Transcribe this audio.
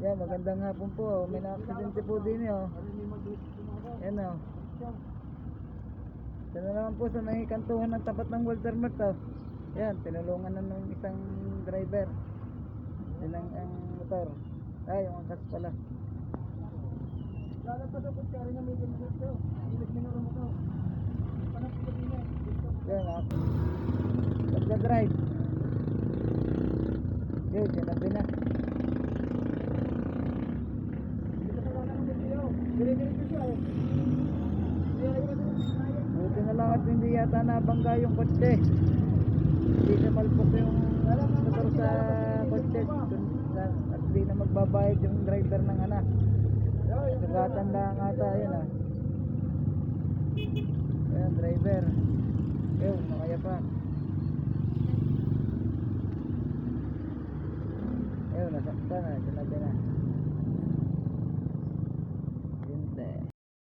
Yan, magandang hapon po. May na-aksidente po din eh. Yan o. Ito na naman po sa may kantuhan ng tapat ng Walter Mart oh. Yan, tinulungan na ng isang driver. Yan ang motor. Ay, yung angkas pala. Lalabas ako kaya rin na may dito. Ilig minuro mo to. Panas ko din eh. Yan o. Pagka-drive. Yun, sinabi na. Dito sa lana ng video. Dire-diretso siya eh. Buti na lang at hindi yata nabangga yung kotse. Hindi na malpok yung motor sa kotse. At hindi na magbabayad yung driver ng anak. Sugatan lang ata yun ah. Ayan, driver. Ayun, makaya pa. Ayun, nasaktan na, sinabi na.